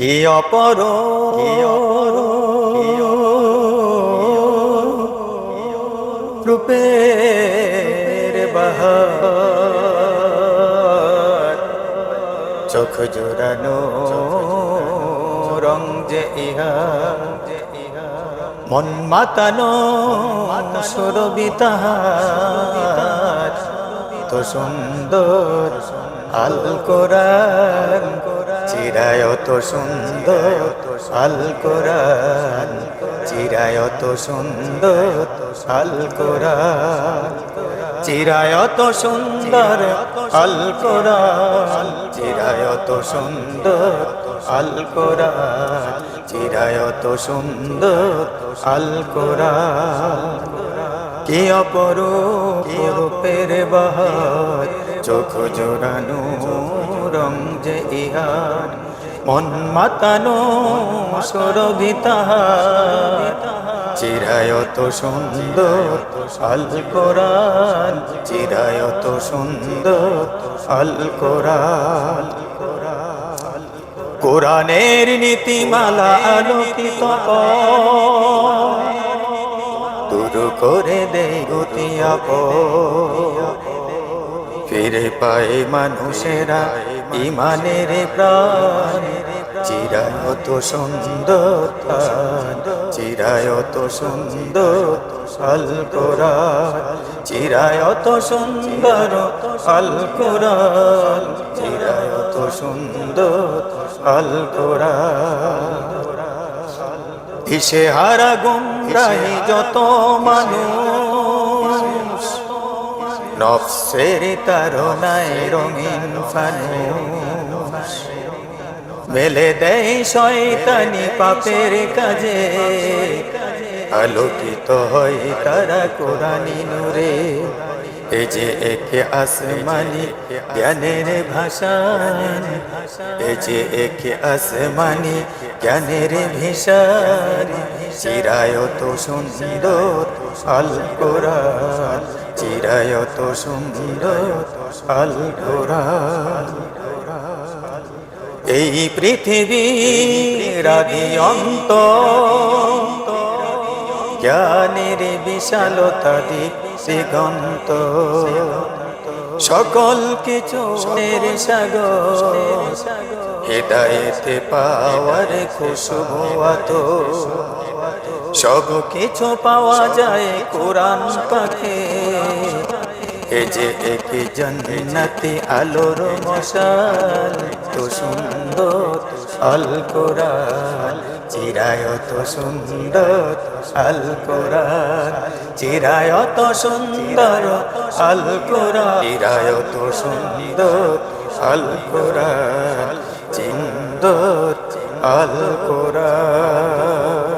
কি রূপের বাহার, চোখ জোড়ানো রং যে ইহা, মন মাতানো সুরবিতাহার, তো সুন্দর আল কোরআন, চিরায় তো সুন্দর আল কোরআন, চিরায় তো সুন্দর আল কোরআন, চিরায় তো সুন্দর আল কোরআন, চিরায় তো সুন্দর আল কোরআন, চিরায় তো সুন্দর আল কোরআন। কি অপরূপ রূপের বাহার, চোখ জোড়ানো রং যে ইহার, মন মাতানো সুরভিতাহার, চিরায় তো সুন্দর আল কোরআন, চিরায় তো সুন্দর আল কোরআন। কোরআনের নীতিমালা আলোকিত দূর করে দেয় গতি ফিরে পায় মানুষেরা ইমানের প্রাণ, চিরায় তো সুন্দর, চিরায় তো সুন্দর আল কোরআন, চিরায় তো সুন্দর আল কোরআন, চিরায় তো সুন্দর আল কোরআন। দিশেহারা গুমরাহি যত মানুষ, নফসের তাড়নায় রঙিন ফানুষ, মেলে দেয় শয়তানি পাপের কাজে, আলোকিত হয় তারা কোরআনি নূরে। এ যে একে আসমানি জ্ঞানের ভাষণ, এ যে একে আসমানি জ্ঞানের ভিশন, চিরায় তো সুন্দর আল কোরআন, চিরায় তো সুন্দর আল কোরআন। এই পৃথিবীর আদি অন্ত, জ্ঞানের বিশালতা দিগন্ত, সকল কিছুর সাগর, হেদায়েতে পাওয়ার খুশবু আতো, সব কিছু পাওয়া যায় কোরআন পাখে। এ যে এক জান্নাতি আলোর মশাল, তো সুন্দর আল কোরআন, চিরায় তো সুন্দর আল কোরআন, চিরায় তো সুন্দর আল কোরআন, চিরায় তো সুন্দর আল কোরআন, সুন্দর আল কোরআন।